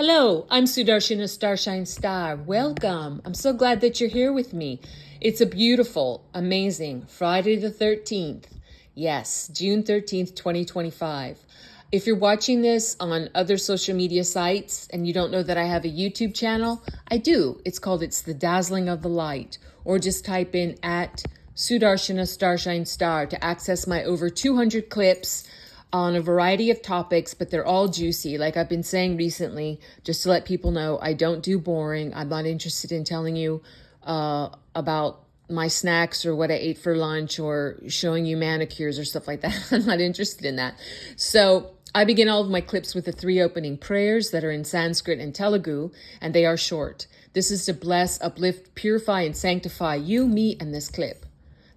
Hello, I'm Sudarshana Starshine Star. Welcome. I'm so glad that you're here with me. It's a beautiful, amazing Friday the 13th. Yes, June 13th, 2025. If you're watching this on other social media sites and you don't know that I have a YouTube channel, I do. It's called It's the Dazzling of the Light. Or just type in at Sudarshana Starshine Star to access my over 200 clips on a variety of topics, but they're all juicy. Like I've been saying recently, just to let people know, I don't do boring. I'm not interested in telling you about my snacks or what I ate for lunch or showing you manicures or stuff like that. I'm not interested in that. So I begin all of my clips with the 3 opening prayers that are in Sanskrit and Telugu, and they are short. This is to bless, uplift, purify, and sanctify you, me, and this clip.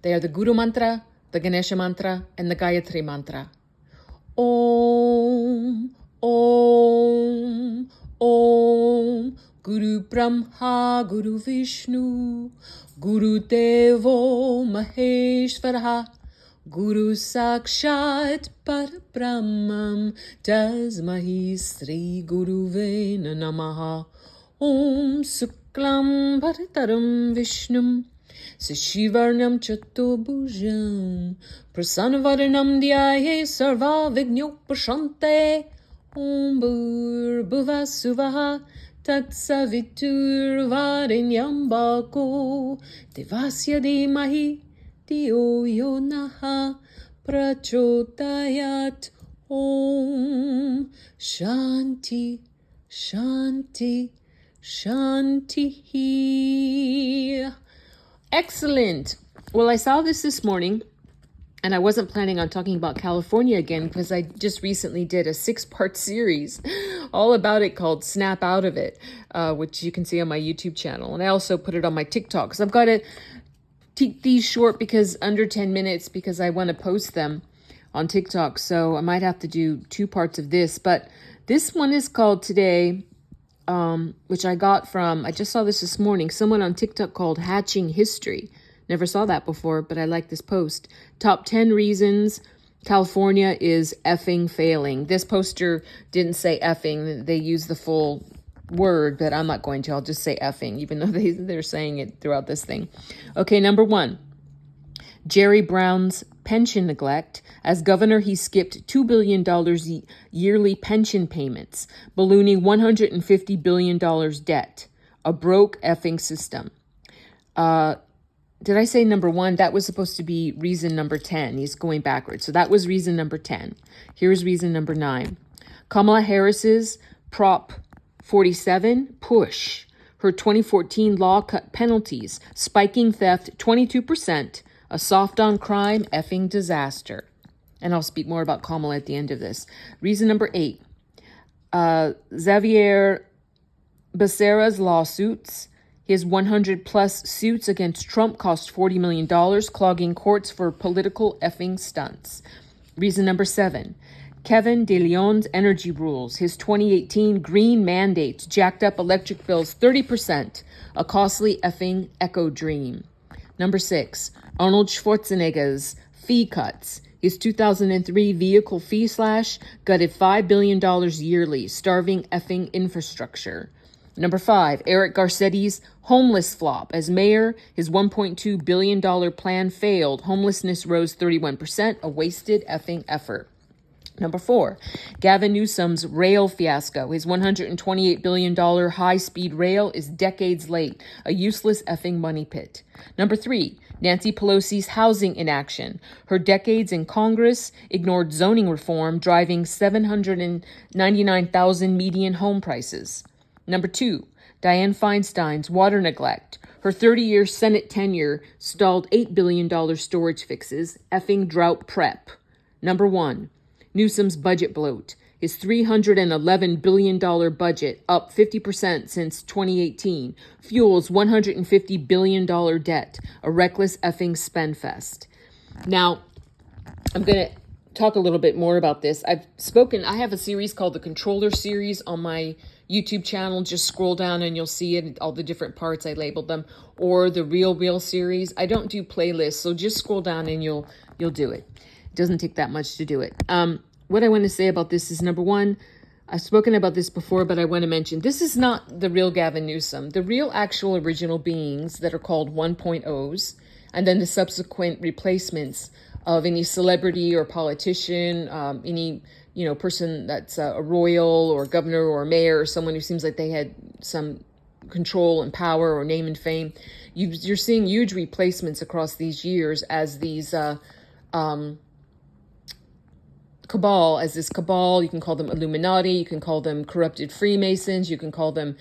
They are the Guru Mantra, the Ganesha Mantra, and the Gayatri Mantra. Om, Om, Om, Guru Brahma, Guru Vishnu, Guru Devo Maheshwara, Guru Sakshat Parabrahmam, Tasmahi Sri Guruve Namaha, Om Suklam Bharataram Vishnum, Sashivarnam Chatobhujam Prasanavaranam Dhyaye Sarva Vignopashante Om Bhurбhuva Suvaha Tatsavitur Varenyam Bhako Devasya Dhimahi Dhiyo Yo Naha Prachodayat Om Shanti Shanti Shanti. Excellent. Well, I saw this morning, and I wasn't planning on talking about California again because I just recently did a 6-part series all about it called Snap Out of It, which you can see on my YouTube channel. And I also put it on my TikTok because I've got to keep these short because under 10 minutes because I want to post them on TikTok. So I might have to do 2 parts of this. But this one is called today, which I just saw this morning, someone on TikTok called Hatching History. Never saw that before, but I like this post. Top 10 reasons California is effing failing. This poster didn't say effing. They use the full word, but I'm not going to. I'll just say effing, even though they're saying it throughout this thing. Okay, number 1. Jerry Brown's pension neglect. As governor, he skipped $2 billion yearly pension payments, ballooning $150 billion debt. A broke effing system. Did I say number 1? That was supposed to be reason number 10. He's going backwards. So that was reason number 10. Here's reason number 9. Kamala Harris's Prop 47 push. Her 2014 law cut penalties, spiking theft 22%. A soft on crime effing disaster. And I'll speak more about Kamala at the end of this. Reason number 8. Xavier Becerra's lawsuits. His 100-plus suits against Trump cost $40 million, clogging courts for political effing stunts. Reason number 7. Kevin De Leon's energy rules. His 2018 green mandates jacked up electric bills 30%. A costly effing echo dream. Number 6, Arnold Schwarzenegger's fee cuts. His 2003 vehicle fee slash gutted $5 billion yearly, starving effing infrastructure. Number 5, Eric Garcetti's homeless flop. As mayor, his $1.2 billion plan failed. Homelessness rose 31%, a wasted effing effort. Number 4, Gavin Newsom's rail fiasco. His $128 billion high-speed rail is decades late, a useless effing money pit. Number 3, Nancy Pelosi's housing inaction. Her decades in Congress ignored zoning reform, driving 799,000 median home prices. Number 2, Dianne Feinstein's water neglect. Her 30-year Senate tenure stalled $8 billion storage fixes, effing drought prep. Number 1, Newsom's budget bloat. His $311 billion budget, up 50% since 2018, fuels $150 billion debt, a reckless effing spend fest. Now, I'm going to talk a little bit more about this. I have a series called the Controller Series on my YouTube channel. Just scroll down and you'll see it, all the different parts, I labeled them, or the Real series. I don't do playlists, so just scroll down and you'll do it. It doesn't take that much to do it. What I want to say about this is, number 1, I've spoken about this before, but I want to mention this is not the real Gavin Newsom. The real actual original beings that are called 1.0s, and then the subsequent replacements of any celebrity or politician, any person that's a royal or governor or mayor or someone who seems like they had some control and power or name and fame. You're seeing huge replacements across these years as these cabal. You can call them Illuminati, you can call them corrupted Freemasons, you can call them,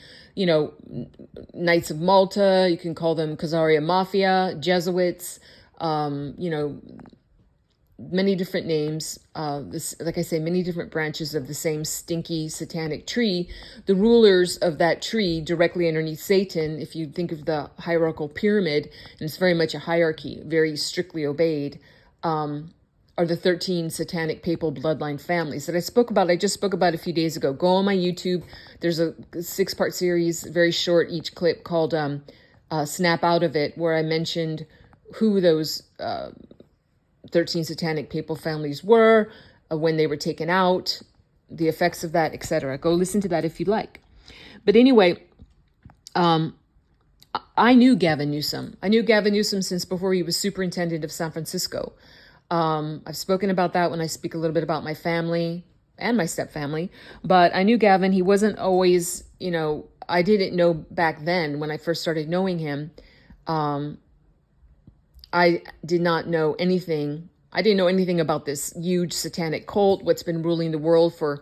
Knights of Malta, you can call them Khazaria Mafia, Jesuits, many different names. Like I say, many different branches of the same stinky satanic tree. The rulers of that tree directly underneath Satan, if you think of the hierarchical pyramid, and it's very much a hierarchy, very strictly obeyed, are the 13 satanic papal bloodline families that I just spoke about a few days ago. Go on my YouTube. There's a 6-part series, very short, each clip, called Snap Out of It, where I mentioned who those 13 satanic papal families were, when they were taken out, the effects of that, etc. Go listen to that if you'd like. But anyway, I knew Gavin Newsom. I knew Gavin Newsom since before he was superintendent of San Francisco. I've spoken about that when I speak a little bit about my family and my stepfamily, but I knew Gavin. He wasn't always, I didn't know back then when I first started knowing him. I did not know anything. I didn't know anything about this huge satanic cult, what's been ruling the world for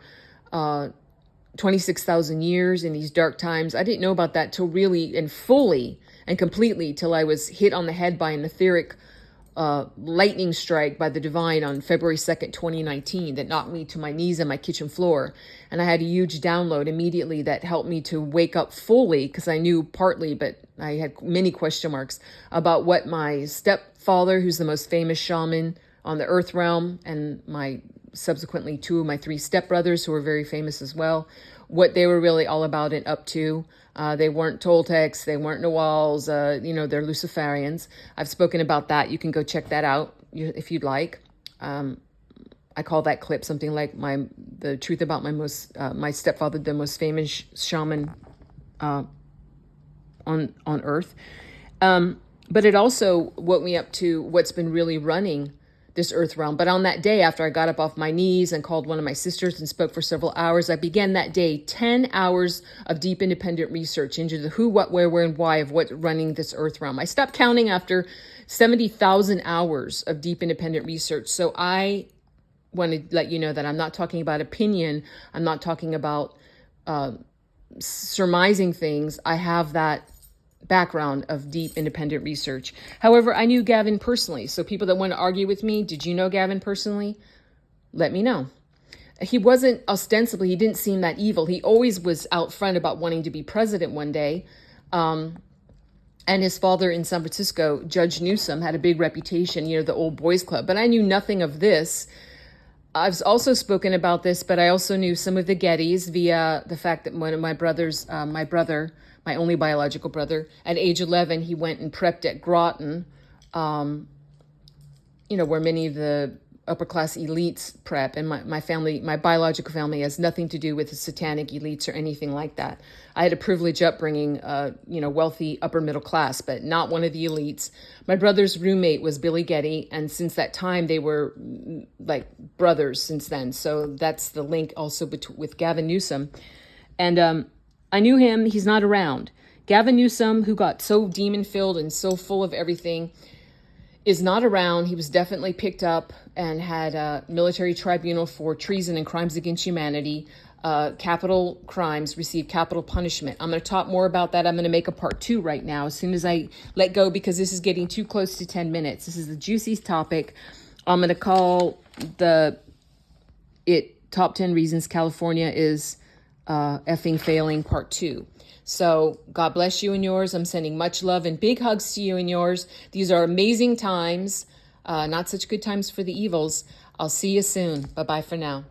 26,000 years in these dark times. I didn't know about that till really and fully and completely till I was hit on the head by an etheric lightning strike by the divine on February 2nd, 2019, that knocked me to my knees on my kitchen floor. And I had a huge download immediately that helped me to wake up fully, because I knew partly, but I had many question marks about what my stepfather, who's the most famous shaman on the earth realm, and my subsequently 2 of my 3 stepbrothers, who were very famous as well, what they were really all about and up to. They weren't Toltecs, they weren't Nawals, they're Luciferians. I've spoken about that. You can go check that out if you'd like. I call that clip something like the truth about my stepfather, the most famous shaman on earth. But it also woke me up to what's been really running this earth realm. But on that day, after I got up off my knees and called one of my sisters and spoke for several hours, I began that day 10 hours of deep independent research into the who, what, where, and why of what's running this earth realm. I stopped counting after 70,000 hours of deep independent research. So I want to let you know that I'm not talking about opinion. I'm not talking about surmising things. I have that background of deep independent research. However, I knew Gavin personally. So people that want to argue with me, did you know Gavin personally? Let me know. He wasn't ostensibly, he didn't seem that evil. He always was out front about wanting to be president one day. And his father in San Francisco, Judge Newsom, had a big reputation, the old boys club. But I knew nothing of this. I've also spoken about this, but I also knew some of the Gettys via the fact that one of my brothers, my only biological brother, at age 11, he went and prepped at Groton, where many of the upper class elites prep. And my family, my biological family, has nothing to do with the satanic elites or anything like that. I had a privileged upbringing, wealthy upper middle class, but not one of the elites. My brother's roommate was Billy Getty, and since that time, they were like brothers since then. So that's the link also with Gavin Newsom. And I knew him. He's not around. Gavin Newsom, who got so demon-filled and so full of everything, is not around. He was definitely picked up and had a military tribunal for treason and crimes against humanity. Capital crimes, received capital punishment. I'm going to talk more about that. I'm going to make a part 2 right now as soon as I let go, because this is getting too close to 10 minutes. This is the juiciest topic. I'm going to call it Top 10 Reasons California is effing failing part 2. So God bless you and yours. I'm sending much love and big hugs to you and yours. These are amazing times, not such good times for the evils. I'll see you soon. Bye-bye for now.